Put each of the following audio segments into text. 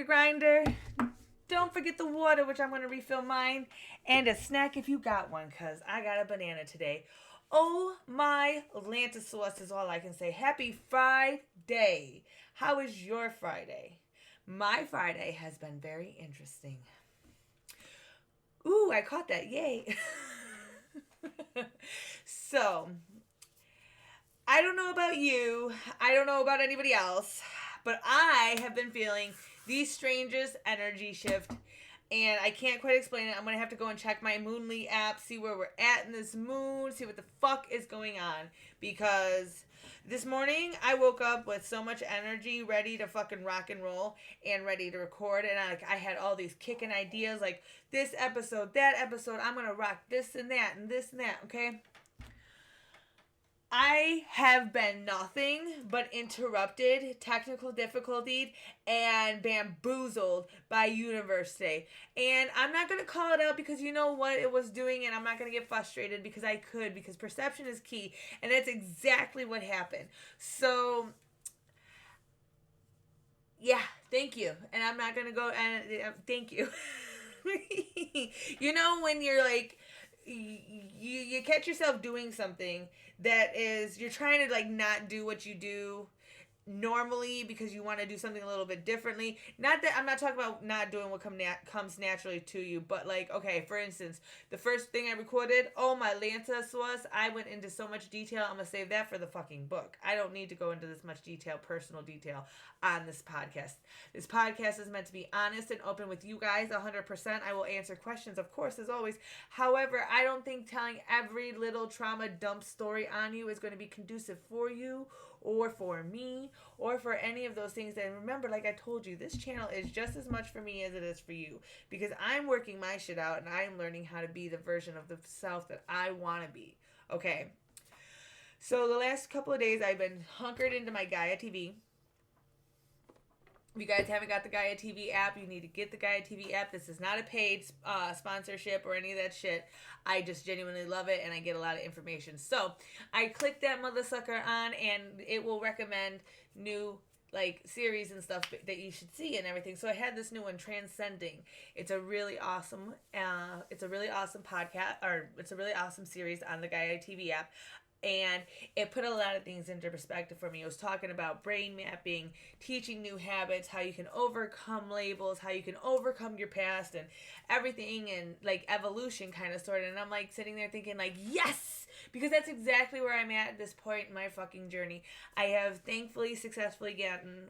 your grinder. Don't forget the water, which I'm going to refill mine. And a snack if you got one, because I got a banana today. Oh my Lanta sauce is all I can say. Happy Friday. How is your Friday? My Friday has been very interesting. Ooh, I caught that. Yay. So, I don't know about you. I don't know about anybody else. But I have been feeling the strangest energy shift. And I can't quite explain it. I'm going to have to go and check my Moonly app, see where we're at in this moon, see what the fuck is going on. Because this morning I woke up with so much energy, ready to fucking rock and roll and ready to record. And I had all these kicking ideas like this episode, that episode. I'm going to rock this and that and this and that, okay? I have been nothing but interrupted, technical difficulty, and bamboozled by universe today. And I'm not going to call it out because you know what it was doing, and I'm not going to get frustrated because I could, because perception is key, and that's exactly what happened. So, yeah, thank you. And I'm not going to go, and thank you. You know when you're like, you catch yourself doing something that is you're trying to like not do what you do normally because you want to do something a little bit differently. Not that I'm not talking about not doing what comes naturally to you, but like, okay, for instance, the first thing I recorded, oh my Lanta sauce, I went into so much detail. I'm gonna save that for the fucking book. I don't need to go into this much detail, personal detail on this podcast. This podcast is meant to be honest and open with you guys 100%. I will answer questions, of course, as always. However, I don't think telling every little trauma dump story on you is going to be conducive for you or for me or for any of those things. And remember, like I told you, this channel is just as much for me as it is for you because I'm working my shit out and I'm learning how to be the version of the self that I want to be. Okay. So the last couple of days I've been hunkered into my Gaia TV. If you guys haven't got the Gaia TV app, you need to get the Gaia TV app. This is not a paid sponsorship or any of that shit. I just genuinely love it and I get a lot of information. So I click that mother sucker on and it will recommend new like series and stuff that you should see and everything. So I had this new one, Transcending. It's a really awesome podcast, or it's a really awesome series on the Gaia TV app. And it put a lot of things into perspective for me. It was talking about brain mapping, teaching new habits, how you can overcome labels, how you can overcome your past and everything, and like evolution kind of sort of. And I'm like sitting there thinking like, yes, because that's exactly where I'm at this point in my fucking journey. I have thankfully successfully gotten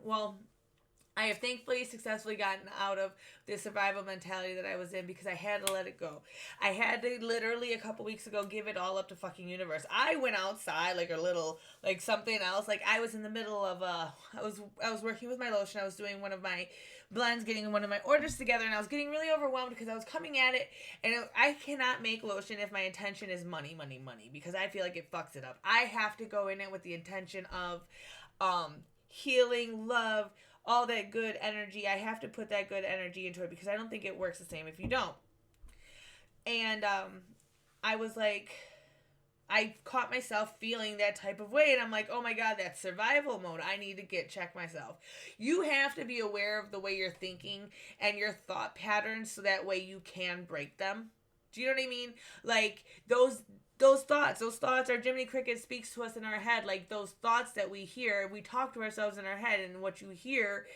out of the survival mentality that I was in because I had to let it go. I had to literally a couple weeks ago give it all up to fucking universe. I went outside like a little, like something else. Like I was in the middle of I was working with my lotion. I was doing one of my blends, getting one of my orders together, and I was getting really overwhelmed because I was coming at it, and I cannot make lotion if my intention is money, because I feel like it fucks it up. I have to go in it with the intention of healing, love, all that good energy. I have to put that good energy into it because I don't think it works the same if you don't. And I was like, I caught myself feeling that type of way, and I'm like, oh my god, that's survival mode. I need to check myself. You have to be aware of the way you're thinking and your thought patterns so that way you can break them. Do you know what I mean? Like those thoughts are Jiminy Cricket speaks to us in our head. Like those thoughts that we hear, we talk to ourselves in our head, and what you hear,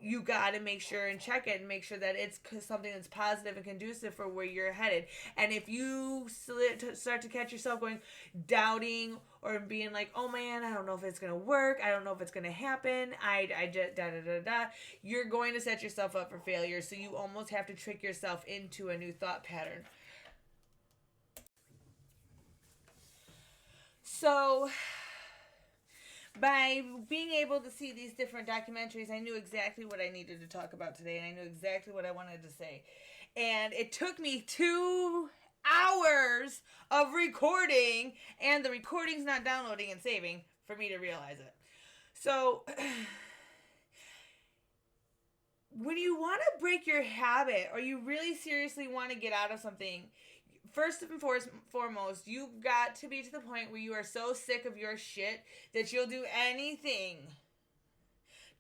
you got to make sure and check it and make sure that it's something that's positive and conducive for where you're headed. And if you start to catch yourself going, doubting or being like, oh man, I don't know if it's going to work. I don't know if it's going to happen. I just, you're going to set yourself up for failure. So you almost have to trick yourself into a new thought pattern. So by being able to see these different documentaries, I knew exactly what I needed to talk about today, and I knew exactly what I wanted to say. And it took me 2 hours of recording, and the recording's not downloading and saving for me to realize it. So when you want to break your habit, or you really seriously want to get out of something, first and foremost, you've got to be to the point where you are so sick of your shit that you'll do anything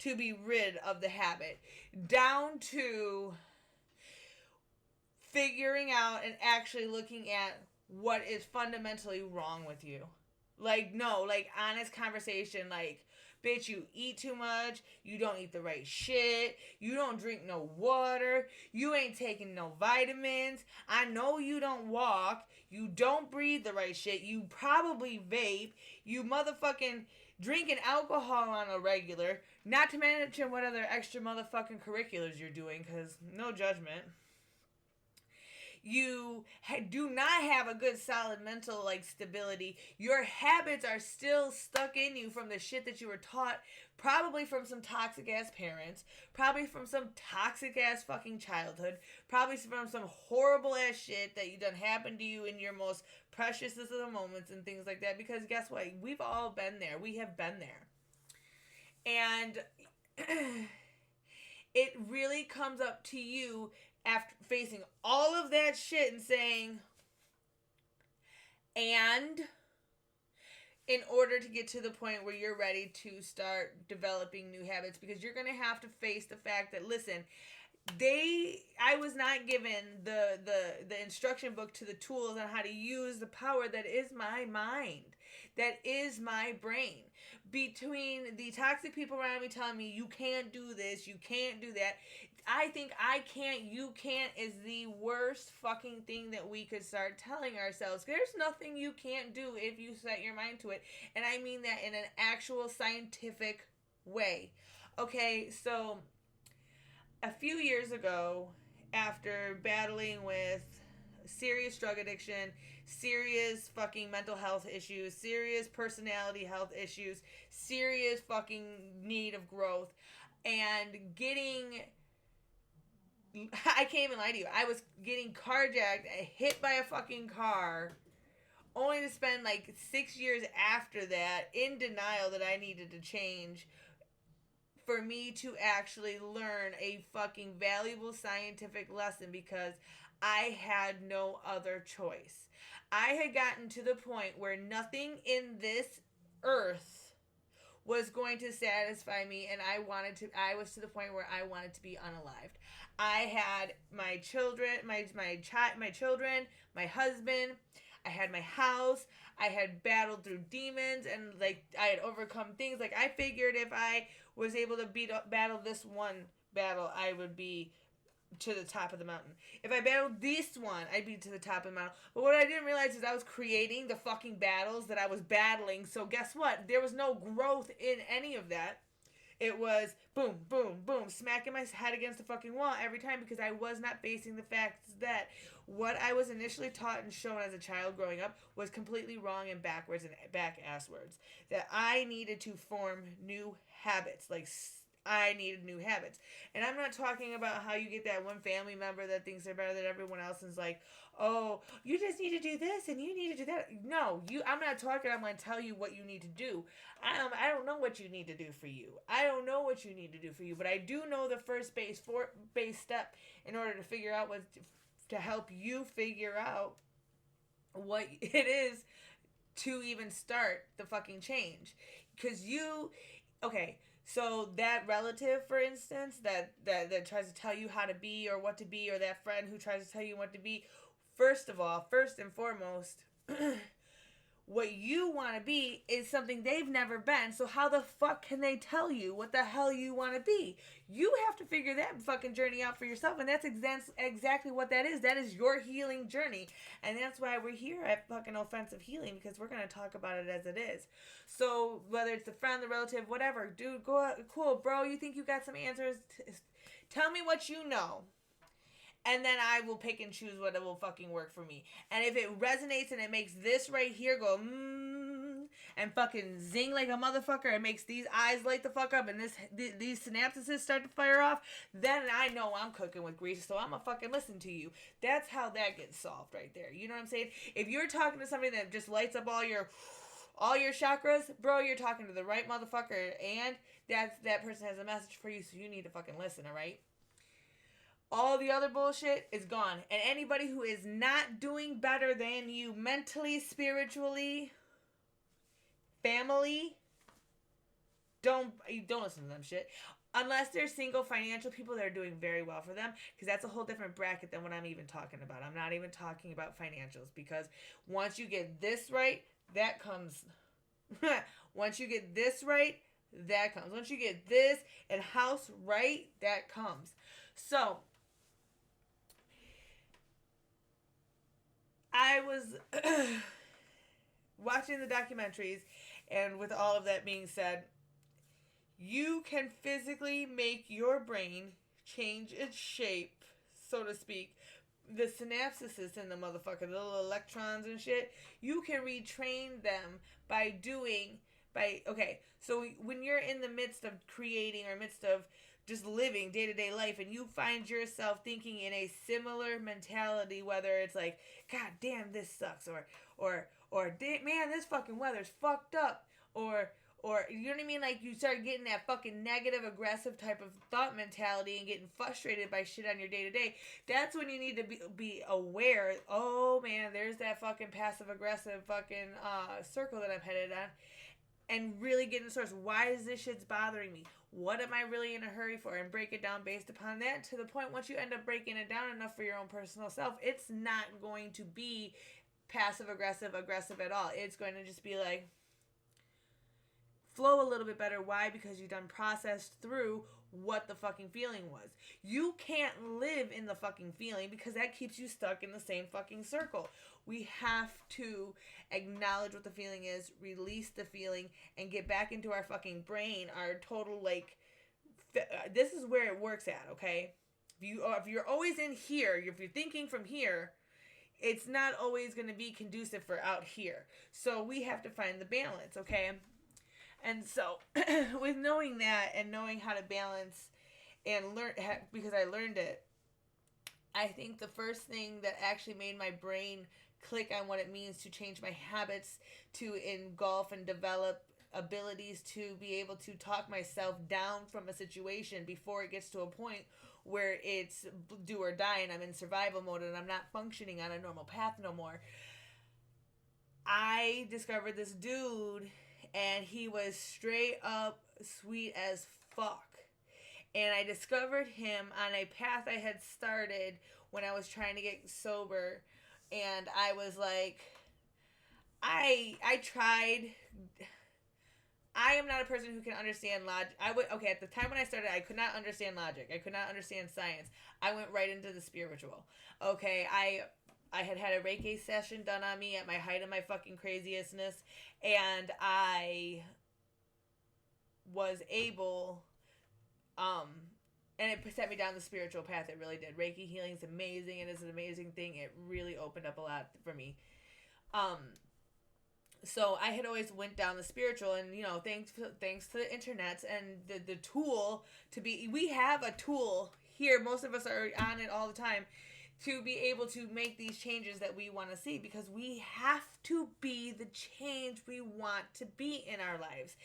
to be rid of the habit, down to figuring out and actually looking at what is fundamentally wrong with you. Like, no, like, honest conversation, like, bitch, you eat too much, you don't eat the right shit, you don't drink no water, you ain't taking no vitamins, I know you don't walk, you don't breathe the right shit, you probably vape, you motherfucking drinking alcohol on a regular, not to mention what other extra motherfucking curriculars you're doing, because no judgment. You do not have a good solid mental like stability. Your habits are still stuck in you from the shit that you were taught, probably from some toxic ass parents, probably from some toxic ass fucking childhood, probably from some horrible ass shit that you done happened to you in your most precious of the moments and things like that. Because guess what? We've all been there. We have been there. And it really comes up to you after facing all of that shit and saying, and in order to get to the point where you're ready to start developing new habits, because you're going to have to face the fact that, listen, I was not given the instruction book to the tools on how to use the power that is my mind, that is my brain. Between the toxic people around me telling me you can't do this, you can't do that, I think I can't, you can't is the worst fucking thing that we could start telling ourselves. There's nothing you can't do if you set your mind to it. And I mean that in an actual scientific way. Okay, so a few years ago, after battling with serious drug addiction, serious fucking mental health issues, serious personality health issues, serious fucking need of growth, and getting... I can't even lie to you. I was getting carjacked, hit by a fucking car, only to spend like 6 years after that in denial that I needed to change for me to actually learn a fucking valuable scientific lesson, because I had no other choice. I had gotten to the point where nothing in this earth was going to satisfy me, and I was to the point where I wanted to be unalived. I had my children, my children, my husband, I had my house, I had battled through demons, and like I had overcome things. Like I figured if I was able to battle this one battle, I would be to the top of the mountain. If I battled this one, I'd be to the top of the mountain. But what I didn't realize is I was creating the fucking battles that I was battling. So guess what? There was no growth in any of that. It was boom, boom, boom, smacking my head against the fucking wall every time, because I was not facing the facts that what I was initially taught and shown as a child growing up was completely wrong and backwards and back-asswards. That I needed to form new habits, like I needed new habits. And I'm not talking about how you get that one family member that thinks they're better than everyone else and is like, oh, you just need to do this and you need to do that. No, I'm not talking, I'm going to tell you what you need to do. I don't know what you need to do for you. I don't know what you need to do for you, but I do know the first base step in order to figure out to help you figure out what it is to even start the fucking change. Because okay, so that relative, for instance, that tries to tell you how to be or what to be, or that friend who tries to tell you what to be, first and foremost, what you want to be is something they've never been, so how the fuck can they tell you what the hell you want to be? You have to figure that fucking journey out for yourself, and that's exactly what that is. That is your healing journey, and that's why we're here at fucking Offensive Healing, because we're going to talk about it as it is. So, whether it's the friend, the relative, whatever, dude, cool, bro, you think you got some answers? Tell me what you know. And then I will pick and choose what will fucking work for me. And if it resonates and it makes this right here go and fucking zing like a motherfucker, it makes these eyes light the fuck up and these synapses start to fire off, then I know I'm cooking with grease, so I'm gonna fucking listen to you. That's how that gets solved right there. You know what I'm saying? If you're talking to somebody that just lights up all your chakras, bro, you're talking to the right motherfucker, and that person has a message for you, so you need to fucking listen, alright? All the other bullshit is gone. And anybody who is not doing better than you mentally, spiritually, family, don't listen to them shit. Unless they're single financial people that are doing very well for them, because that's a whole different bracket than what I'm even talking about. I'm not even talking about financials, because once you get this right, that comes. Once you get this right, that comes. Once you get this and house right, that comes. So, I was watching the documentaries, and with all of that being said, you can physically make your brain change its shape, so to speak. The synapses in the motherfucker, the little electrons and shit, you can retrain them okay, so when you're in the midst of creating or midst of just living day-to-day life, and you find yourself thinking in a similar mentality, whether it's like, god damn, this sucks, or man, this fucking weather's fucked up, or you know what I mean? Like, you start getting that fucking negative, aggressive type of thought mentality and getting frustrated by shit on your day to day. That's when you need to be aware. Oh man, there's that fucking passive aggressive fucking circle that I'm headed on, and really get in the source. Why is this shit's bothering me? What am I really in a hurry for? And break it down based upon that, to the point once you end up breaking it down enough for your own personal self, it's not going to be passive aggressive at all. It's going to just be like, flow a little bit better. Why? Because you've done processed through what the fucking feeling was. You can't live in the fucking feeling, because that keeps you stuck in the same fucking circle. We have to acknowledge what the feeling is, release the feeling, and get back into our fucking brain, our total, like, this is where it works at, okay? If you're always in here, if you're thinking from here, it's not always going to be conducive for out here. So we have to find the balance, okay? And so, with knowing that and knowing how to balance and learn, because I learned it, I think the first thing that actually made my brain click on what it means to change my habits, to engulf and develop abilities to be able to talk myself down from a situation before it gets to a point where it's do or die and I'm in survival mode and I'm not functioning on a normal path no more. I discovered this dude, and he was straight up sweet as fuck. And I discovered him on a path I had started when I was trying to get sober. And I was like, I tried. I am not a person who can understand logic. At the time when I started, I could not understand logic. I could not understand science. I went right into the spiritual. Okay, I had a Reiki session done on me at my height of my fucking craziestness, and I was able, and it set me down the spiritual path. It really did. Reiki healing is amazing. It is an amazing thing. It really opened up a lot for me. So I had always went down the spiritual, and thanks to the internet and the tool we have a tool here. Most of us are on it all the time, to be able to make these changes that we want to see, because we have to be the change we want to be in our lives.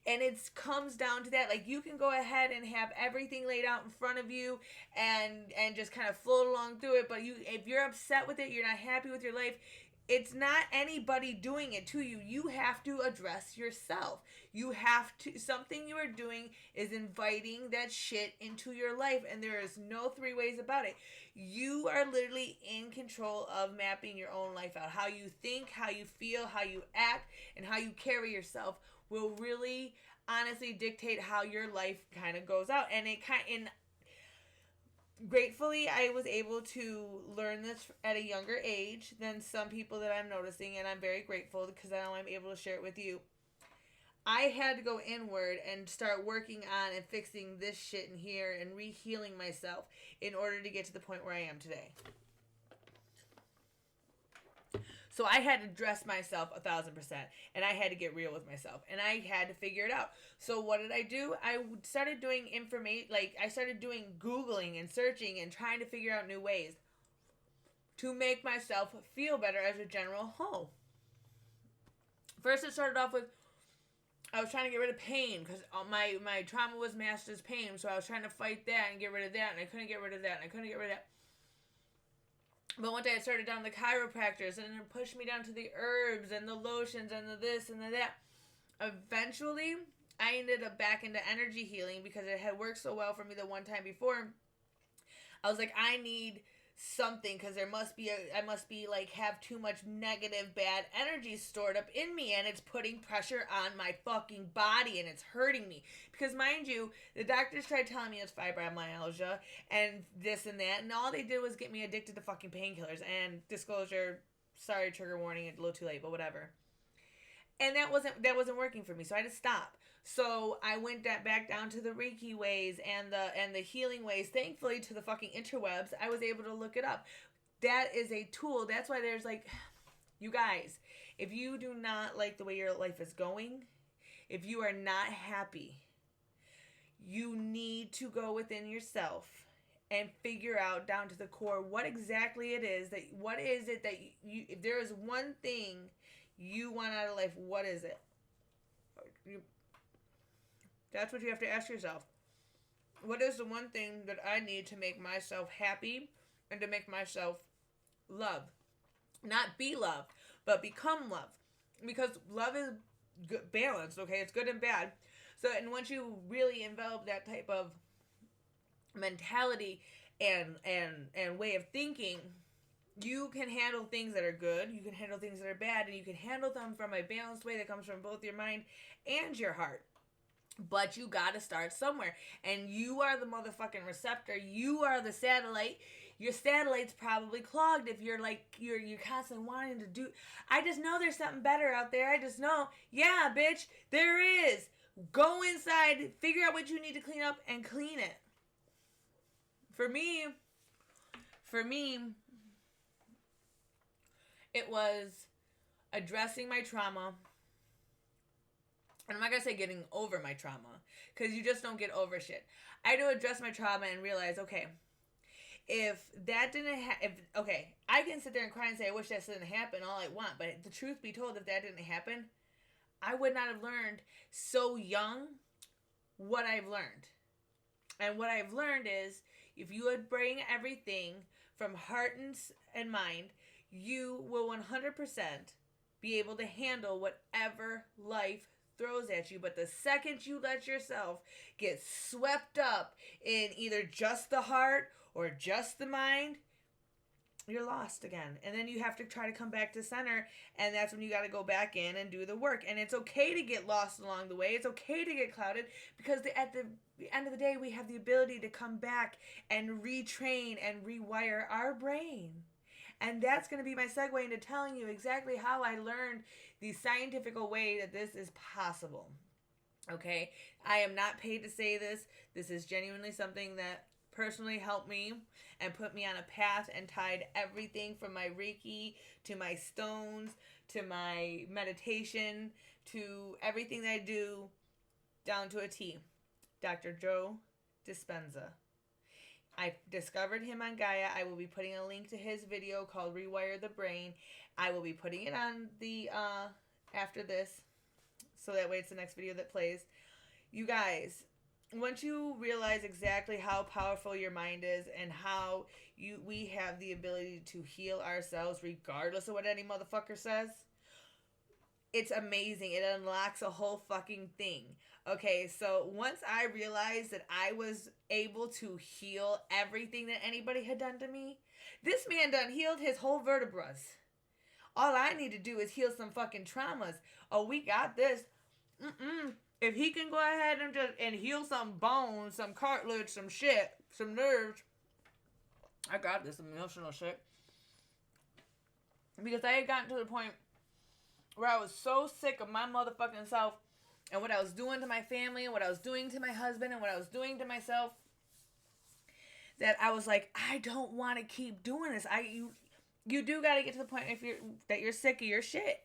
And it comes down to that. Like, you can go ahead and have everything laid out in front of you and just kind of float along through it, but if you're upset with it, you're not happy with your life, it's not anybody doing it to you. You have to address yourself. You have to, something you are doing is inviting that shit into your life, and there is no three ways about it. You are literally in control of mapping your own life out. How you think, how you feel, how you act, and how you carry yourself will really honestly dictate how your life kind of goes out. And gratefully, I was able to learn this at a younger age than some people that I'm noticing, and I'm very grateful because now I'm able to share it with you. I had to go inward and start working on and fixing this shit in here and re-healing myself in order to get to the point where I am today. So I had to dress myself 1,000%, and I had to get real with myself, and I had to figure it out. So what did I do? I started doing I started doing Googling and searching and trying to figure out new ways to make myself feel better as a general whole. First, it started off with, I was trying to get rid of pain, because my trauma was masked as pain, so I was trying to fight that and get rid of that, and I couldn't get rid of that, and I couldn't get rid of that. But one day I started down the chiropractors, and it pushed me down to the herbs and the lotions and the this and the that. Eventually, I ended up back into energy healing because it had worked so well for me the one time before. I was like, I need something because I must be like have too much negative bad energy stored up in me, and it's putting pressure on my fucking body and it's hurting me. Because mind you, the doctors tried telling me it's fibromyalgia and this and that, and all they did was get me addicted to fucking painkillers. And disclosure, sorry, trigger warning, it's a little too late, but whatever. And that wasn't working for me, so I had to stop. So I went back down to the Reiki ways and the healing ways. Thankfully, to the fucking interwebs, I was able to look it up. That is a tool. That's why there's like, you guys, if you do not like the way your life is going, if you are not happy, you need to go within yourself and figure out down to the core what exactly it is that, what is it that you, if there is one thing you want out of life, what is it? That's what you have to ask yourself. What is the one thing that I need to make myself happy and to make myself love? Not be loved, but become love. Because love is good, balanced, okay? It's good and bad. So, and once you really envelop that type of mentality and way of thinking, you can handle things that are good, you can handle things that are bad, and you can handle them from a balanced way that comes from both your mind and your heart. But you gotta start somewhere. And you are the motherfucking receptor. You are the satellite. Your satellite's probably clogged if you're like, you're constantly wanting to do. I just know there's something better out there. I just know. Yeah, bitch, there is. Go inside, figure out what you need to clean up, and clean it. For me, it was addressing my trauma. And I'm not going to say getting over my trauma, because you just don't get over shit. I had to address my trauma and realize, okay, if that didn't okay, I can sit there and cry and say, I wish that didn't happen all I want. But the truth be told, if that didn't happen, I would not have learned so young what I've learned. And what I've learned is, if you would bring everything from heart and mind, you will 100% be able to handle whatever life throws at you. But the second you let yourself get swept up in either just the heart or just the mind, you're lost again. And then you have to try to come back to center, and that's when you got to go back in and do the work. And it's okay to get lost along the way. It's okay to get clouded, because at the end of the day, we have the ability to come back and retrain and rewire our brain. And that's going to be my segue into telling you exactly how I learned the scientific way that this is possible. Okay? I am not paid to say this. This is genuinely something that personally helped me and put me on a path and tied everything from my Reiki to my stones to my meditation to everything that I do down to a T. Dr. Joe Dispenza. I discovered him on Gaia. I will be putting a link to his video called Rewire the Brain. I will be putting it on the after this, so that way it's the next video that plays. You guys, once you realize exactly how powerful your mind is and how we have the ability to heal ourselves regardless of what any motherfucker says, it's amazing. It unlocks a whole fucking thing. Okay, so once I realized that I was able to heal everything that anybody had done to me, this man done healed his whole vertebrae. All I need to do is heal some fucking traumas. Oh, we got this. If he can go ahead and heal some bones, some cartilage, some shit, some nerves, I got this emotional shit. Because I had gotten to the point where I was so sick of my motherfucking self and what I was doing to my family and what I was doing to my husband and what I was doing to myself, that I was like, I don't want to keep doing this. You do got to get to the point that you're sick of your shit.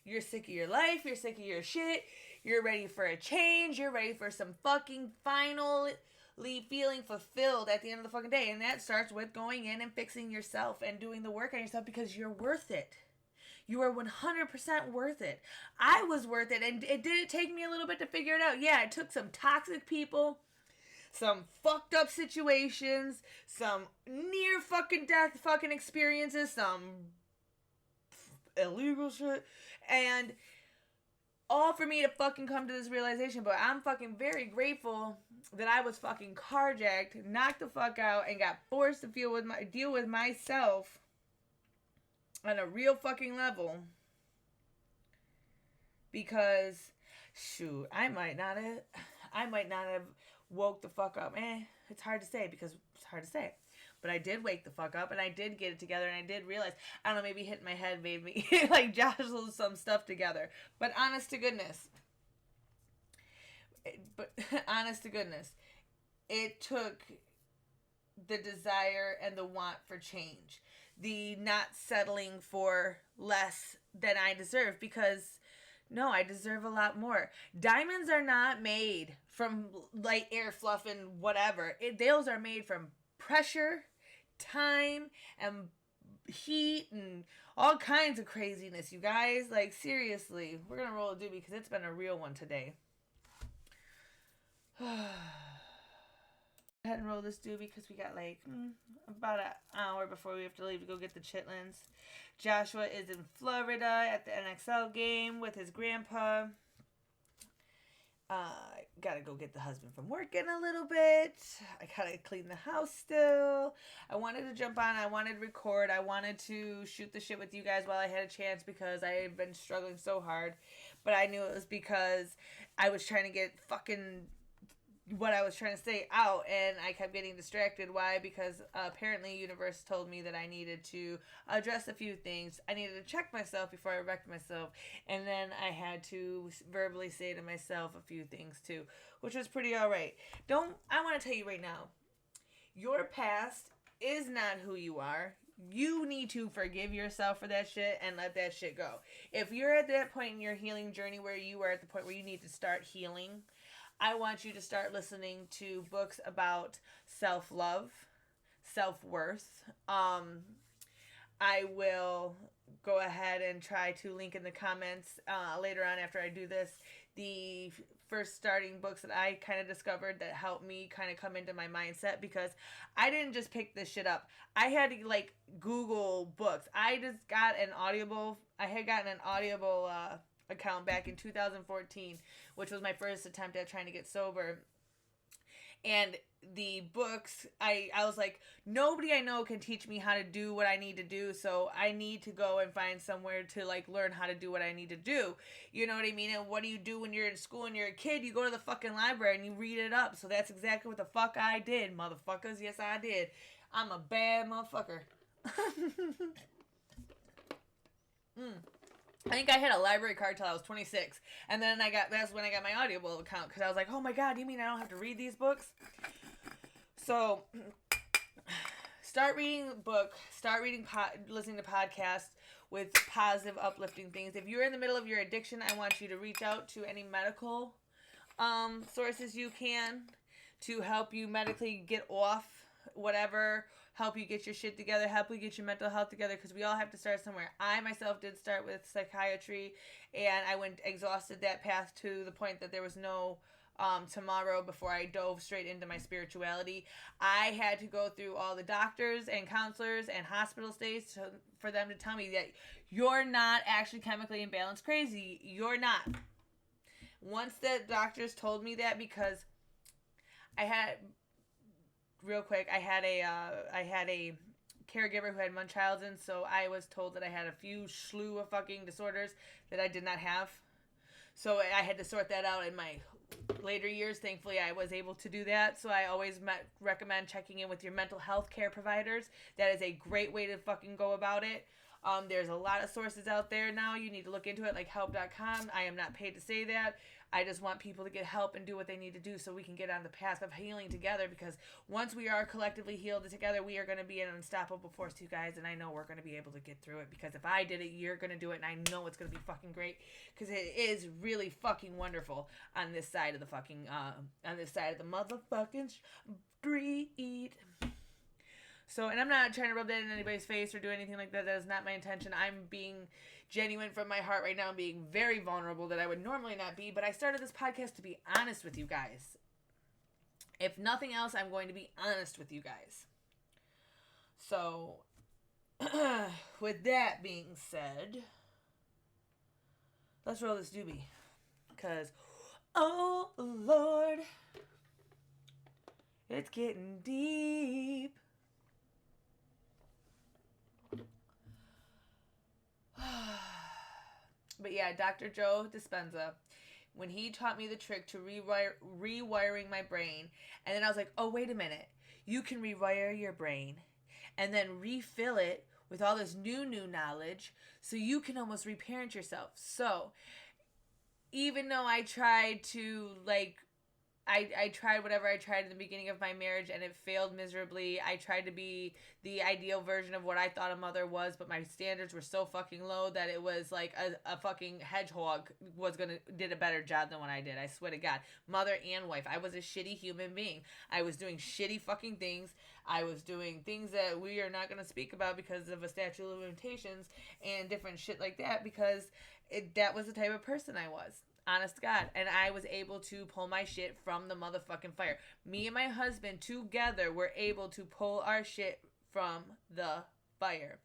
You're sick of your life. You're sick of your shit. You're ready for a change. You're ready for some fucking finally feeling fulfilled at the end of the fucking day. And that starts with going in and fixing yourself and doing the work on yourself, because you're worth it. You are 100% worth it. I was worth it, and it did take me a little bit to figure it out. Yeah, it took some toxic people, some fucked up situations, some near fucking death fucking experiences, some illegal shit, and all for me to fucking come to this realization, but I'm fucking very grateful that I was fucking carjacked, knocked the fuck out, and got forced to deal with myself on a real fucking level. Because, shoot, I might not have woke the fuck up. It's hard to say because it's hard to say. But I did wake the fuck up, and I did get it together, and I did realize, I don't know, maybe hitting my head made me, like, jostle some stuff together. But honest to goodness, it took the desire and the want for change. The not settling for less than I deserve, because, no, I deserve a lot more. Diamonds are not made from light air fluff and whatever. Those are made from pressure, time, and heat, and all kinds of craziness, you guys. Like, seriously, we're gonna roll a doobie because it's been a real one today. Go ahead and roll this doobie because we got like about an hour before we have to leave to go get the chitlins. Joshua is in Florida at the NXL game with his grandpa. Gotta go get the husband from work in a little bit. I gotta clean the house still. I wanted to jump on. I wanted to record. I wanted to shoot the shit with you guys while I had a chance because I had been struggling so hard. But I knew it was because I was trying to get fucking what I was trying to say out, and I kept getting distracted. Why? Because apparently universe told me that I needed to address a few things. I needed to check myself before I wrecked myself, and then I had to verbally say to myself a few things too, which was pretty alright. I want to tell you right now, your past is not who you are. You need to forgive yourself for that shit and let that shit go. If you're at that point in your healing journey where you are at the point where you need to start healing, I want you to start listening to books about self-love, self-worth. I will go ahead and try to link in the comments later on after I do this the first starting books that I kind of discovered that helped me kind of come into my mindset, because I didn't just pick this shit up. I had to like Google books. I had gotten an Audible account back in 2014, which was my first attempt at trying to get sober. And the books, I was like, nobody I know can teach me how to do what I need to do, so I need to go and find somewhere to like learn how to do what I need to do. You know what I mean? And what do you do when you're in school and you're a kid? You go to the fucking library and you read it up. So that's exactly what the fuck I did, motherfuckers. Yes, I did. I'm a bad motherfucker. I think I had a library card till I was 26, and then that's when I got my Audible account, because I was like, oh my god, you mean I don't have to read these books? So start reading books, listening to podcasts with positive, uplifting things. If you're in the middle of your addiction, I want you to reach out to any medical sources you can to help you medically get off whatever, help you get your shit together, help you get your mental health together, because we all have to start somewhere. I myself did start with psychiatry, and I went exhausted that path to the point that there was no tomorrow before I dove straight into my spirituality. I had to go through all the doctors and counselors and hospital stays for them to tell me that you're not actually chemically imbalanced crazy. You're not. Once the doctors told me that, because I had... Real quick, I had a caregiver who had Munchausen, so I was told that I had a few slew of fucking disorders that I did not have. So I had to sort that out in my later years. Thankfully, I was able to do that. So I always recommend checking in with your mental health care providers. That is a great way to fucking go about it. There's a lot of sources out there now. You need to look into it, like help.com. I am not paid to say that. I just want people to get help and do what they need to do so we can get on the path of healing together, because once we are collectively healed together, we are going to be an unstoppable force, you guys, and I know we're going to be able to get through it, because if I did it, you're going to do it, and I know it's going to be fucking great, because it is really fucking wonderful on this side of the fucking, on this side of the motherfucking street. So, and I'm not trying to rub that in anybody's face or do anything like that. That is not my intention. I'm being genuine from my heart right now, being very vulnerable that I would normally not be. But I started this podcast to be honest with you guys. If nothing else, I'm going to be honest with you guys. So, with that being said, let's roll this doobie. Because, oh, Lord, it's getting deep. But yeah, Dr. Joe Dispenza, when he taught me the trick to rewiring my brain, and then I was like, oh, wait a minute. You can rewire your brain and then refill it with all this new knowledge so you can almost reparent yourself. So even though I tried to, like, I tried whatever I tried in the beginning of my marriage and it failed miserably. I tried to be the ideal version of what I thought a mother was, but my standards were so fucking low that it was like a fucking hedgehog did a better job than what I did. I swear to God. Mother and wife. I was a shitty human being. I was doing shitty fucking things. I was doing things that we are not going to speak about because of a statute of limitations and different shit like that, because that was the type of person I was. Honest to God. And I was able to pull my shit from the motherfucking fire. Me and my husband together were able to pull our shit from the fire.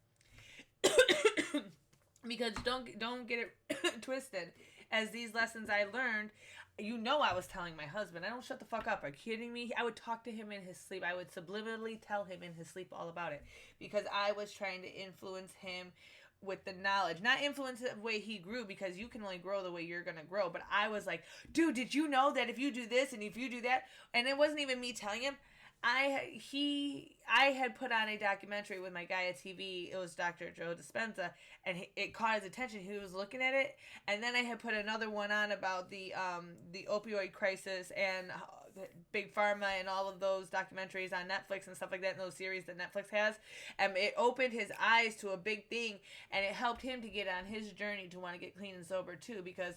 Because don't get it twisted. As these lessons I learned, I was telling my husband, I don't shut the fuck up. Are you kidding me? I would talk to him in his sleep. I would subliminally tell him in his sleep all about it. Because I was trying to influence him with the knowledge, not influence the way he grew, because you can only grow the way you're gonna grow. But I was like, dude, did you know that if you do this and if you do that, and it wasn't even me telling him. I had put on a documentary with my guy at TV. It was Dr. Joe Dispenza, and it caught his attention. He was looking at it, and then I had put another one on about the opioid crisis and Big Pharma and all of those documentaries on Netflix and stuff like that, and those series that Netflix has. And it opened his eyes to a big thing, and it helped him to get on his journey to want to get clean and sober too, because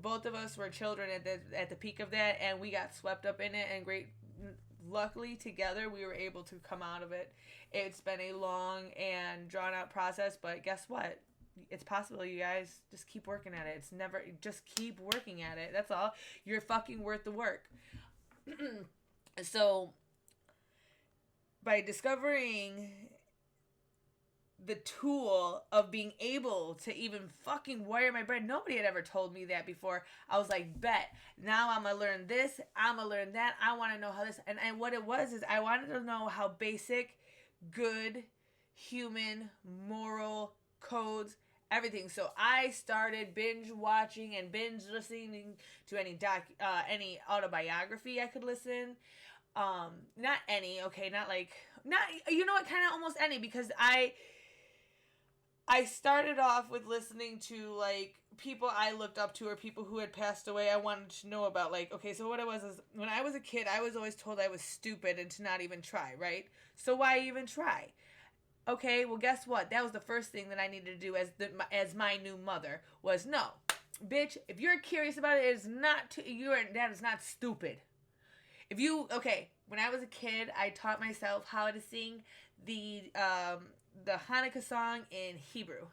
both of us were children at the peak of that, and we got swept up in it, and luckily together we were able to come out of it. It's been a long and drawn out process, but guess what? It's possible, you guys. Just keep working at it. Just keep working at it. That's all. You're fucking worth the work. So, by discovering the tool of being able to even fucking wire my brain, nobody had ever told me that before. I was like, bet. Now I'm going to learn this. I'm going to learn that. I want to know how this. And what it was is I wanted to know how basic, good, human, moral codes, everything. So I started binge watching and binge listening to any autobiography I could listen. Not any, okay, not you know what, kind of almost any, because I started off with listening to, like, people I looked up to or people who had passed away. I wanted to know about, like, okay, so what it was is, when I was a kid, I was always told I was stupid and to not even try, right? So why even try? Okay, well, guess what? That was the first thing that I needed to do as my new mother, was no, bitch, if you're curious about it, that is not stupid. When I was a kid, I taught myself how to sing the Hanukkah song in Hebrew.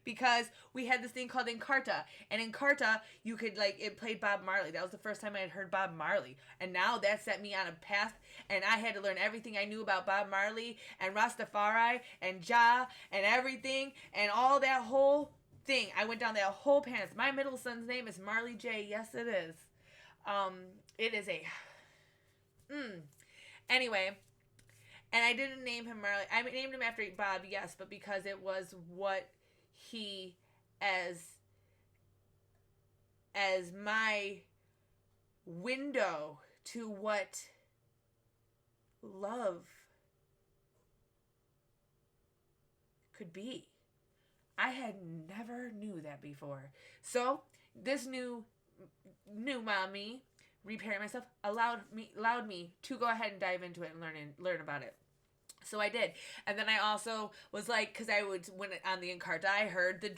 Because we had this thing called Encarta. And Encarta, you could, like, it played Bob Marley. That was the first time I had heard Bob Marley. And now that set me on a path, and I had to learn everything I knew about Bob Marley and Rastafari and Jah and everything and all that whole thing. I went down that whole path. My middle son's name is Marley J. Yes, it is. It is a... Anyway... And I didn't name him Marley. I named him after Bob, yes, but because it was what he, as my window to what love could be. I had never knew that before. So this new mommy, repairing myself, allowed me to go ahead and dive into it and learn about it. So I did. And then I also was like, because when on the Encarta, I heard the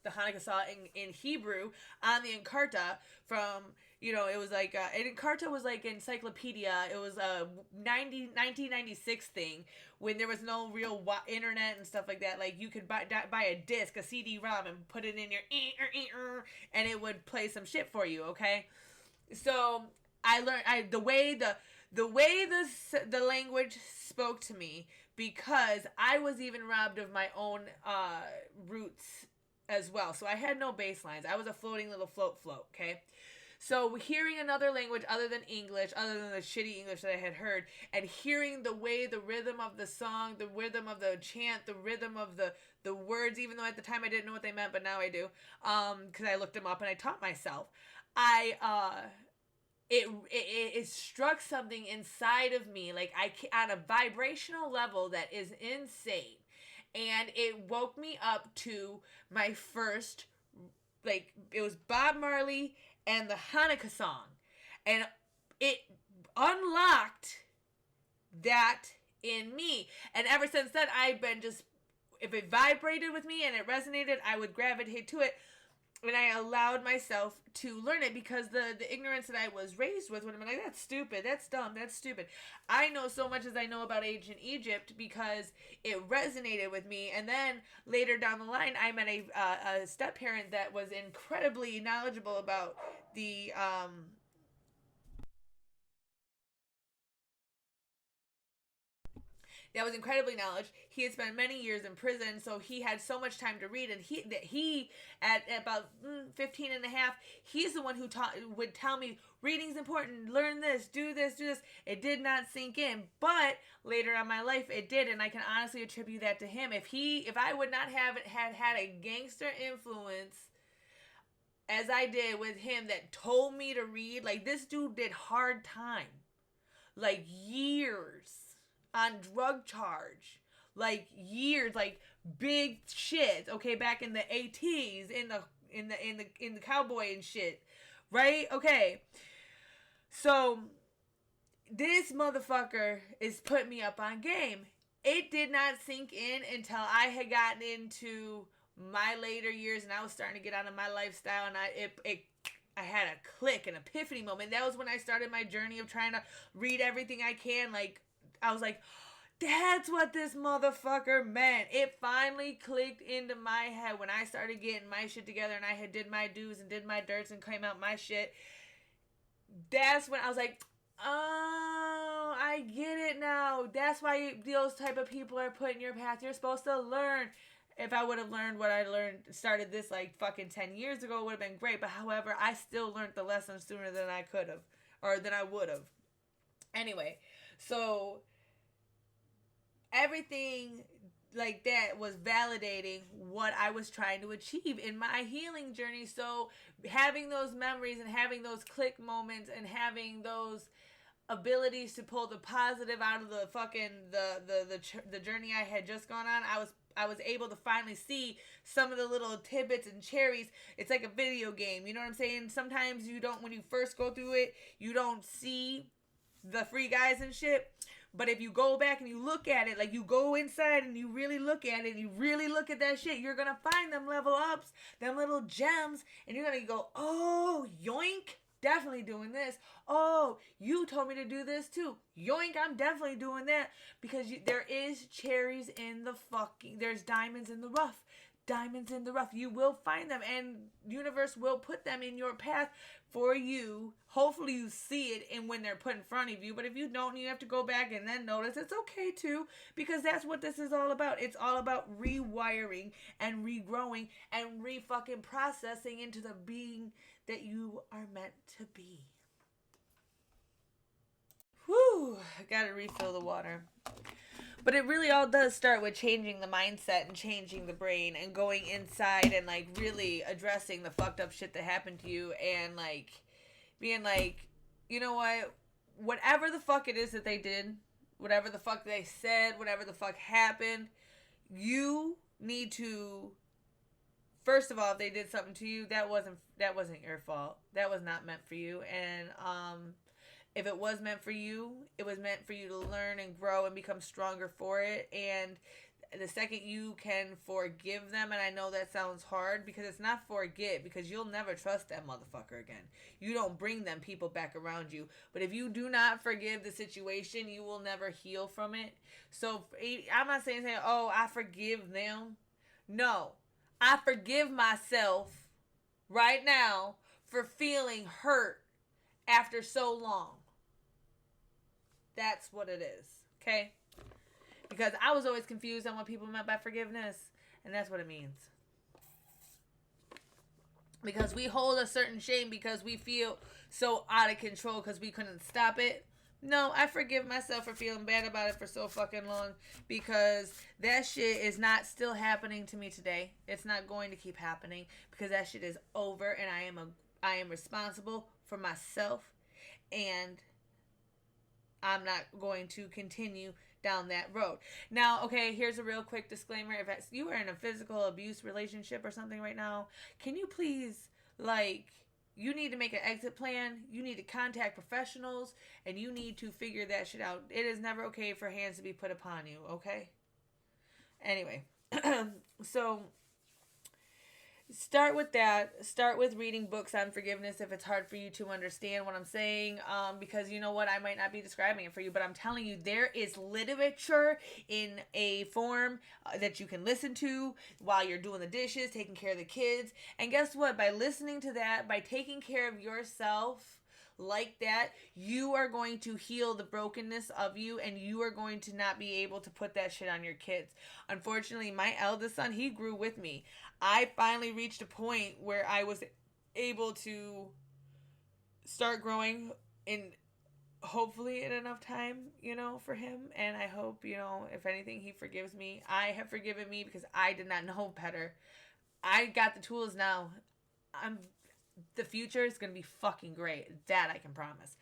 Hanukkah song in Hebrew on the Encarta from, it was like, and Encarta was like encyclopedia. It was a 1996 thing when there was no real internet and stuff like that. Like, you could buy a disc, a CD-ROM, and put it in your and it would play some shit for you, okay? So I learned the way the language spoke to me, because I was even robbed of my own roots as well. So I had no baselines. I was a floating little float, okay? So hearing another language other than English, other than the shitty English that I had heard, and hearing the way, the rhythm of the song, the rhythm of the chant, the rhythm of the words, even though at the time I didn't know what they meant, but now I do, because I looked them up and I taught myself. It struck something inside of me, like on a vibrational level that is insane, and it woke me up to my first, like, it was Bob Marley and the Hanukkah song, and it unlocked that in me, and ever since then I've been just, if it vibrated with me and it resonated, I would gravitate to it. And I allowed myself to learn it, because the ignorance that I was raised with would have been like, that's stupid, that's dumb, that's stupid. I know so much as I know about ancient Egypt because it resonated with me. And then later down the line, I met a step-parent that was incredibly knowledgeable about the that was incredibly knowledgeable. He had spent many years in prison, so he had so much time to read. And he at about 15 and a half, he's the one who would tell me, reading's important, learn this, do this, do this. It did not sink in, but later on in my life, it did, and I can honestly attribute that to him. If I would not have had a gangster influence as I did with him that told me to read, like, this dude did hard time, like years on drug charge, like years, like big shit, okay, back in the 80s, in the cowboy and shit, right? Okay, so this motherfucker is putting me up on game. It did not sink in until I had gotten into my later years and I was starting to get out of my lifestyle, and I had a click, an epiphany moment. That was when I started my journey of trying to read everything I can. Like, I was like, that's what this motherfucker meant. It finally clicked into my head when I started getting my shit together and I had did my do's and did my dirts and came out my shit. That's when I was like, oh, I get it now. That's why those type of people are put in your path. You're supposed to learn. If I would have learned what I learned, started this like fucking 10 years ago, it would have been great. But however, I still learned the lesson sooner than I could have, or than I would have. Anyway, so everything like that was validating what I was trying to achieve in my healing journey. So having those memories and having those click moments and having those abilities to pull the positive out of the fucking the journey I had just gone on, I was able to finally see some of the little tidbits and cherries. It's like a video game, you know what I'm saying? Sometimes you don't, when you first go through it, you don't see the free guys and shit. But if you go back and you look at it, like you go inside and you really look at it, and you really look at that shit, you're going to find them level ups, them little gems, and you're going to go, oh, yoink, definitely doing this. Oh, you told me to do this too. Yoink, I'm definitely doing that. Because there is cherries in the fucking, there's diamonds in the rough. Diamonds in the rough. You will find them, and universe will put them in your path for you. Hopefully you see it and when they're put in front of you. But if you don't, you have to go back and then notice. It's okay too, because that's what this is all about. It's all about rewiring and regrowing and re-fucking processing into the being that you are meant to be. Whew, I gotta refill the water. But it really all does start with changing the mindset and changing the brain and going inside and like really addressing the fucked up shit that happened to you, and like being like, you know what, whatever the fuck it is that they did, whatever the fuck they said, whatever the fuck happened, you need to, first of all, if they did something to you, that wasn't your fault. That was not meant for you. And if it was meant for you, it was meant for you to learn and grow and become stronger for it. And the second you can forgive them, and I know that sounds hard because it's not forget, because you'll never trust that motherfucker again. You don't bring them people back around you. But if you do not forgive the situation, you will never heal from it. So I'm not saying, oh, I forgive them. No, I forgive myself right now for feeling hurt after so long. That's what it is, okay? Because I was always confused on what people meant by forgiveness, and that's what it means. because we hold a certain shame because we feel so out of control because we couldn't stop it. No, I forgive myself for feeling bad about it for so fucking long, because that shit is not still happening to me today. It's not going to keep happening because that shit is over, and I am responsible for myself, and I'm not going to continue down that road. Now, okay, here's a real quick disclaimer. If you are in a physical abuse relationship or something right now, can you please, like, you need to make an exit plan. You need to contact professionals, and you need to figure that shit out. It is never okay for hands to be put upon you, okay? Anyway, so start with that. Start with reading books on forgiveness if it's hard for you to understand what I'm saying, because you know what, I might not be describing it for you, but I'm telling you, there is literature in a form that you can listen to while you're doing the dishes, taking care of the kids. And guess what, by listening to that, by taking care of yourself like that, you are going to heal the brokenness of you, and you are going to not be able to put that shit on your kids. Unfortunately, my eldest son, he grew with me. I finally reached a point where I was able to start growing in, hopefully in enough time, for him. And I hope, if anything, he forgives me. I have forgiven me because I did not know better. I got the tools now. The future is going to be fucking great. That I can promise.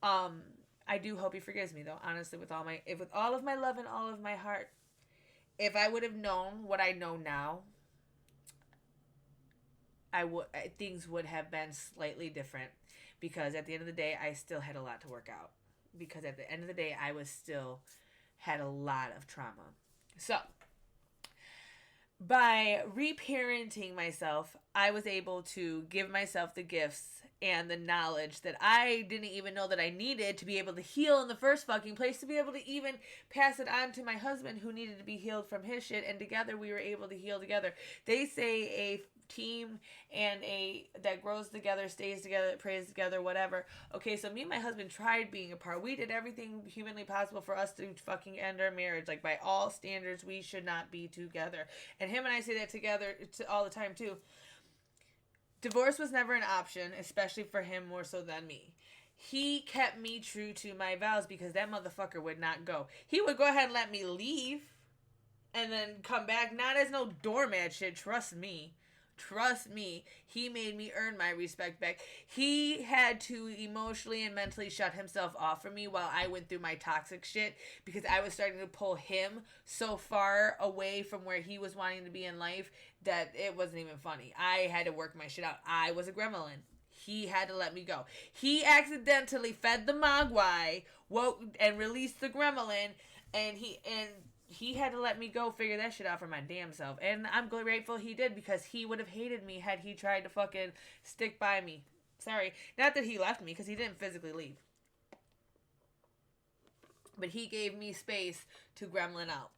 I do hope he forgives me, though, honestly, with all of my love and all of my heart. If I would have known what I know now, things would have been slightly different, because at the end of the day, I still had a lot to work out, because at the end of the day, I was still had a lot of trauma. So by reparenting myself, I was able to give myself the gifts and the knowledge that I didn't even know that I needed to be able to heal in the first fucking place, to be able to even pass it on to my husband, who needed to be healed from his shit, and together we were able to heal together. They say a team and that grows together, stays together, prays together, whatever. Okay, so me and my husband tried being apart. We did everything humanly possible for us to fucking end our marriage. Like, by all standards, we should not be together. And him and I say that together all the time too. Divorce was never an option, especially for him more so than me. He kept me true to my vows because that motherfucker would not go. He would go ahead and let me leave and then come back, not as no doormat shit, trust me. Trust me, he made me earn my respect back. He had to emotionally and mentally shut himself off from me while I went through my toxic shit, because I was starting to pull him so far away from where he was wanting to be in life that it wasn't even funny. I had to work my shit out. I was a gremlin. He had to let me go. He accidentally fed the mogwai, woke and released the gremlin, and he had to let me go figure that shit out for my damn self. And I'm grateful he did, because he would have hated me had he tried to fucking stick by me. Sorry. Not that he left me, because he didn't physically leave. But he gave me space to gremlin out.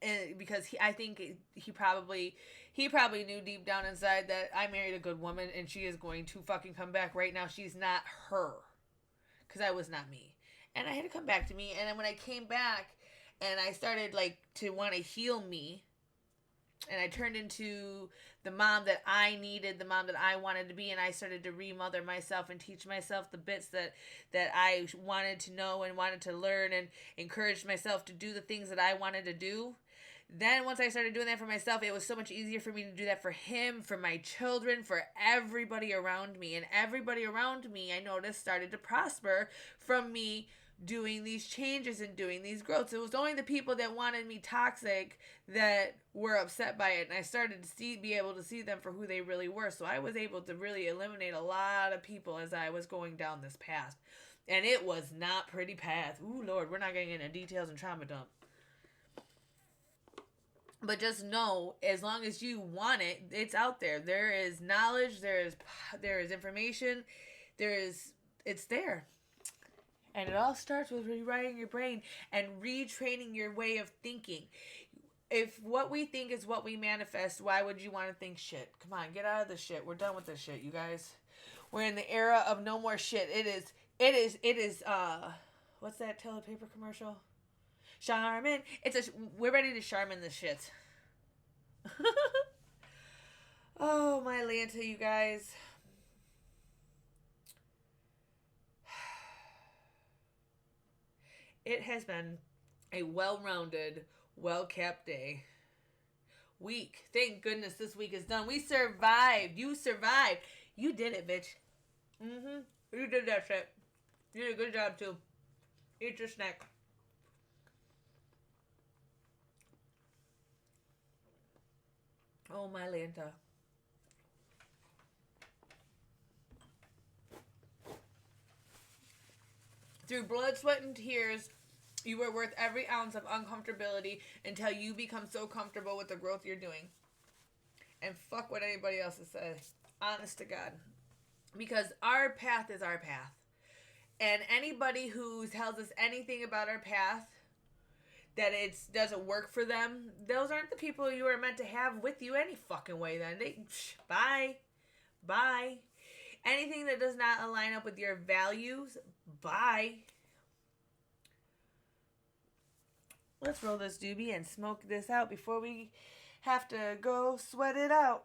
And because I think he probably knew deep down inside that I married a good woman, and she is going to fucking come back. Right now, she's not her. Because I was not me. And I had to come back to me. And then when I came back, and I started, to want to heal me, and I turned into the mom that I needed, the mom that I wanted to be, and I started to remother myself and teach myself the bits that I wanted to know and wanted to learn, and encouraged myself to do the things that I wanted to do. Then once I started doing that for myself, it was so much easier for me to do that for him, for my children, for everybody around me. And everybody around me, I noticed, started to prosper from me doing these changes and doing these growths. It was only the people that wanted me toxic that were upset by it, and I started to be able to see them for who they really were. So I was able to really eliminate a lot of people as I was going down this path, and it was not pretty path. Ooh, Lord, we're not getting into details and trauma dump. But just know, as long as you want it, it's out there. There is knowledge, there is information, it's there. And it all starts with rewriting your brain and retraining your way of thinking. If what we think is what we manifest, why would you want to think shit? Come on, get out of this shit. We're done with this shit, you guys. We're in the era of no more shit. It is, what's that toilet paper commercial? Charmin. We're ready to Charmin this shit. Oh, my Lanta, you guys. It has been a well-rounded, well-kept day. Week. Thank goodness this week is done. We survived. You survived. You did it, bitch. Mm-hmm. You did that shit. You did a good job, too. Eat your snack. Oh, my Lanta. Through blood, sweat, and tears, you are worth every ounce of uncomfortability until you become so comfortable with the growth you're doing. And fuck what anybody else has said. Honest to God. Because our path is our path. And anybody who tells us anything about our path that it doesn't work for them, those aren't the people you are meant to have with you any fucking way then. Bye. Bye. Anything that does not align up with your values, bye. Let's roll this doobie and smoke this out before we have to go sweat it out.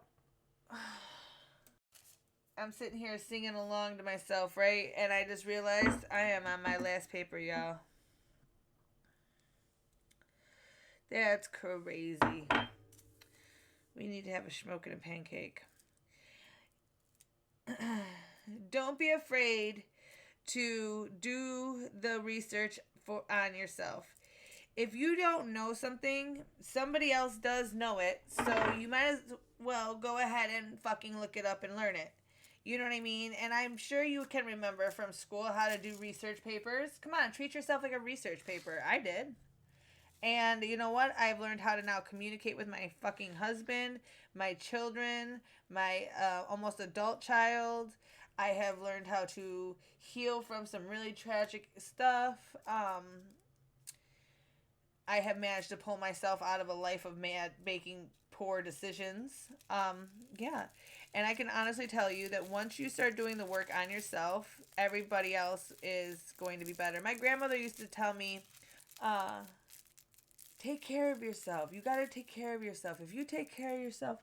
I'm sitting here singing along to myself, right? And I just realized I am on my last paper, y'all. That's crazy. We need to have a smoke and a pancake. Don't be afraid to do the research on yourself. If you don't know something, somebody else does know it. So you might as well go ahead and fucking look it up and learn it. You know what I mean? And I'm sure you can remember from school how to do research papers. Come on, treat yourself like a research paper. I did. And you know what? I've learned how to now communicate with my fucking husband, my children, my almost adult child. I have learned how to heal from some really tragic stuff. I have managed to pull myself out of a life of making poor decisions. Yeah. And I can honestly tell you that once you start doing the work on yourself, everybody else is going to be better. My grandmother used to tell me, take care of yourself. You got to take care of yourself. If you take care of yourself,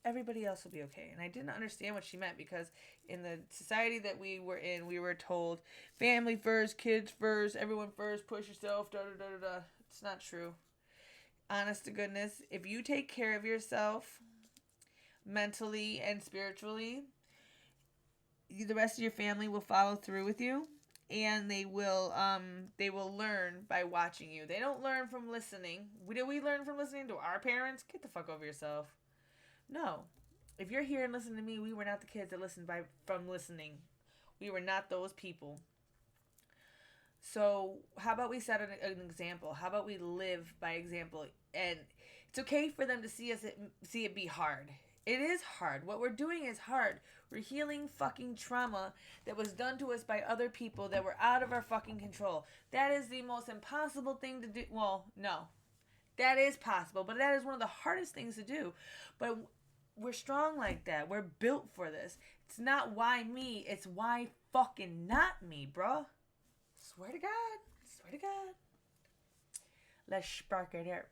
everybody else will be okay. And I didn't understand what she meant because in the society that we were in, we were told family first, kids first, everyone first, push yourself, da da da da. It's not true. Honest to goodness, if you take care of yourself mentally and spiritually, the rest of your family will follow through with you, and they will learn by watching you. They don't learn from listening. Do we learn from listening to our parents? Get the fuck over yourself. No. If you're here and listening to me, we were not the kids that listened from listening. We were not those people. So how about we set an example? How about we live by example? And it's okay for them to see it be hard. It is hard. What we're doing is hard. We're healing fucking trauma that was done to us by other people that were out of our fucking control. That is the most impossible thing to do. Well, no. That is possible, but that is one of the hardest things to do. But we're strong like that. We're built for this. It's not why me. It's why fucking not me, bro. Swear to God. Swear to God. Let's spark it up.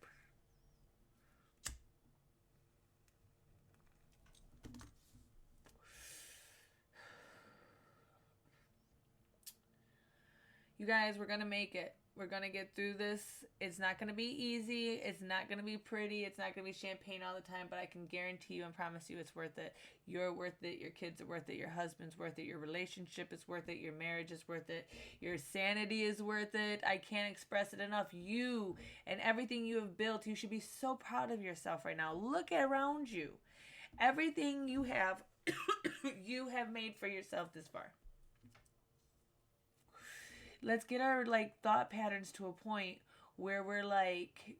You guys, we're going to make it. We're going to get through this. It's not going to be easy. It's not going to be pretty. It's not going to be champagne all the time, but I can guarantee you and promise you it's worth it. You're worth it. Your kids are worth it. Your husband's worth it. Your relationship is worth it. Your marriage is worth it. Your sanity is worth it. I can't express it enough. You and everything you have built, you should be so proud of yourself right now. Look around you. Everything you have, you have made for yourself this far. Let's get our thought patterns to a point where we're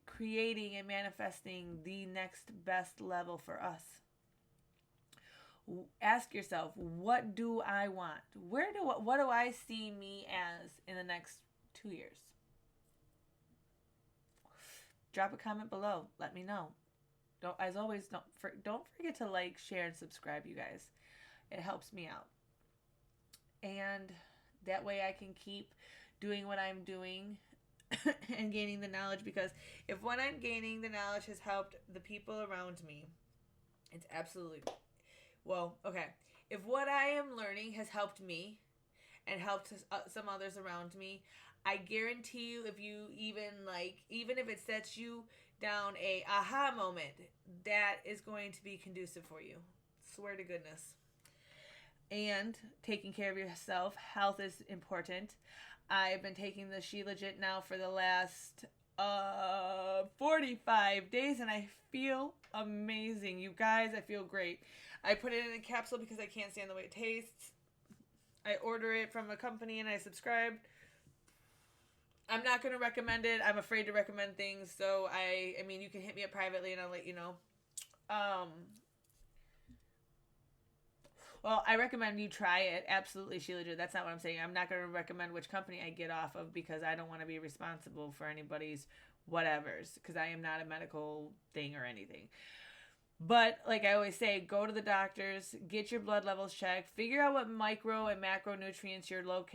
creating and manifesting the next best level for us. Ask yourself, what do I want? What do I see me as in the next 2 years? Drop a comment below. Let me know. As always, don't forget to share, and subscribe, you guys. It helps me out. And that way I can keep doing what I'm doing and gaining the knowledge, because if what I'm gaining the knowledge has helped the people around me, It's absolutely, well, okay. If what I am learning has helped me and helped some others around me, I guarantee you, if you even if it sets you down a aha moment, that is going to be conducive for you. Swear to goodness. And taking care of yourself, health is important. I've been taking the She Legit now for the last 45 days, and I feel amazing. You guys, I feel great. I put it in a capsule because I can't stand the way it tastes. I order it from a company and I subscribe. I'm not going to recommend it. I'm afraid to recommend things. So I mean, you can hit me up privately and I'll let you know. Well, I recommend you try it. Absolutely, Sheila. That's not what I'm saying. I'm not going to recommend which company I get off of because I don't want to be responsible for anybody's whatevers because I am not a medical thing or anything. But like I always say, go to the doctors, get your blood levels checked, figure out what micro and macronutrients you're low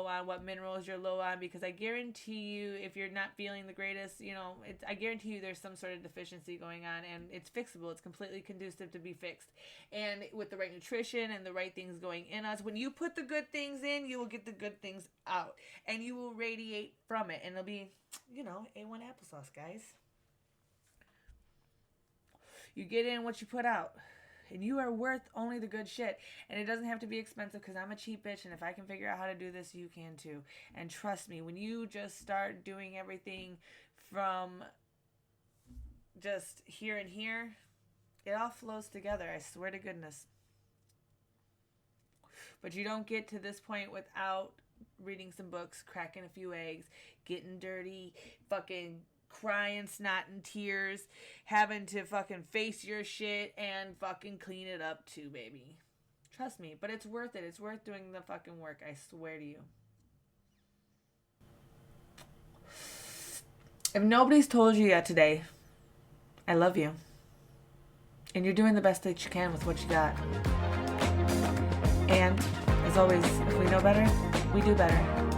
on, what minerals you're low on, because I guarantee you, if you're not feeling the greatest, I guarantee you there's some sort of deficiency going on, and it's fixable. It's completely conducive to be fixed. And with the right nutrition and the right things going in us, when you put the good things in, you will get the good things out, and you will radiate from it, and it'll be, A1 applesauce, guys. You get in what you put out. And you are worth only the good shit. And it doesn't have to be expensive because I'm a cheap bitch. And if I can figure out how to do this, you can too. And trust me, when you just start doing everything from just here and here, it all flows together. I swear to goodness. But you don't get to this point without reading some books, cracking a few eggs, getting dirty, fucking crying snot and tears, having to fucking face your shit and fucking clean it up too, baby. Trust me, but it's worth it. It's worth doing the fucking work, I swear to you. If nobody's told you yet today, I love you. And you're doing the best that you can with what you got. And, as always, if we know better, we do better.